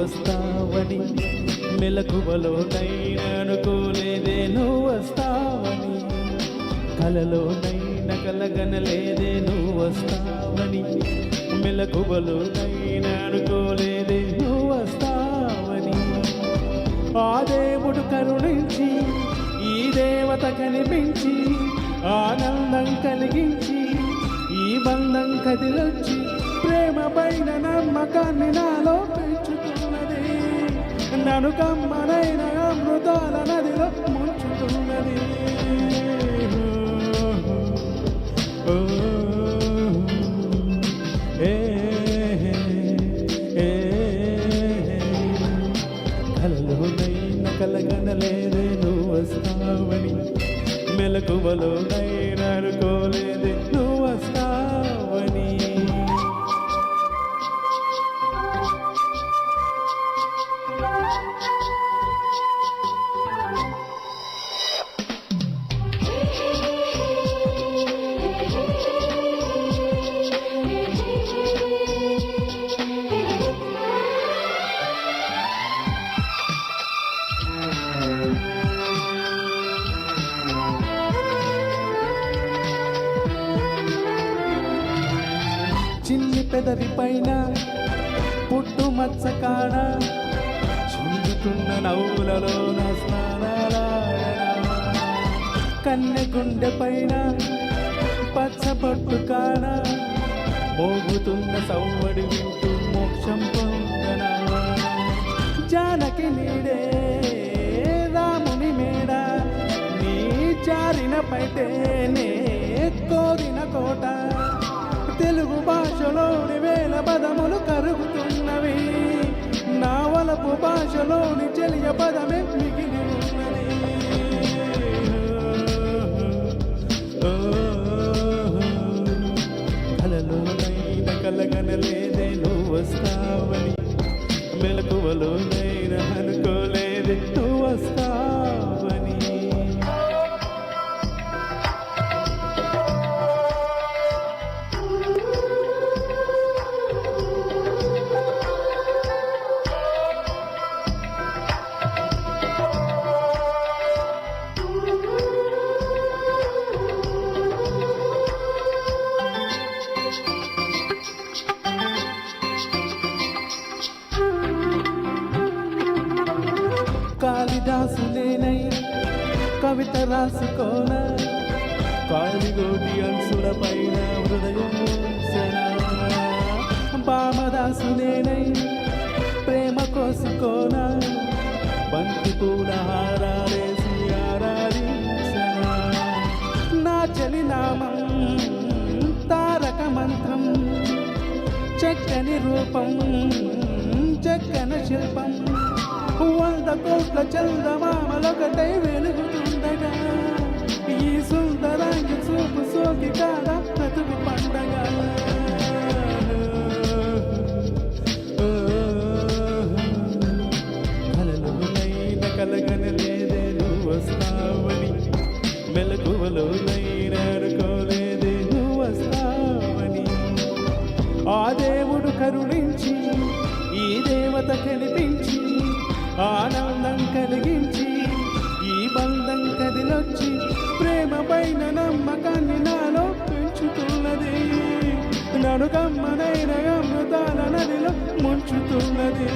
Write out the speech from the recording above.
వస్తావని, మెలకువలోనైనా అనుకోలేదే నువ్వు వస్తావని, కలలోనైనా కలగనలేదే నువ్వు వస్తావని, మెలకువలోనైనా అనుకోలేదే నువ్వు వస్తావని. ఆ దేవుడు కరుణించి ఈ దేవత కనిపించి ఆనందం కలిగించి ఈ బంధం కదిలొచ్చి ప్రేమ పైన నమ్మకాన్ని నాలో పెంచుతున్నది. నన్ను కమ్మనైన అమృతాల నదిలో ముంచుతున్నది. కలలోనైనా కలగనలేదే నువ్వు వస్తావని, మెలకువలోనైనా అనుకోలేదే నువ్వు వస్తావని. చిన్ని పెదవి పైన పుట్టు మచ్చ కాడ చుండుతున్న నవ్వులలో నా స్నానాల కన్నె గుండె పైన పచ్చబొట్టు కాడ మోగుతున్న సవ్వడి వింటూ మోక్షం పొందనా. జానకి నీడే రాముని మేడ నీ జారిన పైటేనే కోరిన కోట. తెలుగు భాషలోని వేల పదములు కరుగుతున్నవి, నా వలపు భాషలోని చెలియ పదమే మిగిలి ఉన్నది. కలలోనైనా కలగనలేదే నువ్వు వస్తావని, మెలకువలోనైనా అనుకోలేదే నువ్వు వస్తావని. కాళిదాసునేనై కవిత రాసుకోన, కాళిగోటి అంశుల పైన హృదయం మూసెన. భామదాసునేనై ప్రేమ కోసుకోన, బంతి పూల హారాలేసి ఆరాధించన. నా చలి నామం తారక మంత్రం, చక్కని రూపం చక్కన శిల్పం. 100 కోట్ల చందమామలొకటై వెలుగుతుండగా, ఈ సుందరాంగి చూపు సోకి కాడ బ్రతుకు పండగ. కలలోనైనా కలగనలేదే నువ్వు వస్తావని, మెలకువలోనైనా అనుకోలేదే నువ్వు వస్తావని. ఆ దేవుడు కరుణించి ఈ దేవత కనిపించి ఆనందం కలిగించి ఈ బంధం కదిలొచ్చి ప్రేమ పైన నమ్మకాన్ని నాలో పెంచుతున్నది. నన్ను కమ్మనైన అమృతాల నదిలో ముంచుతున్నది.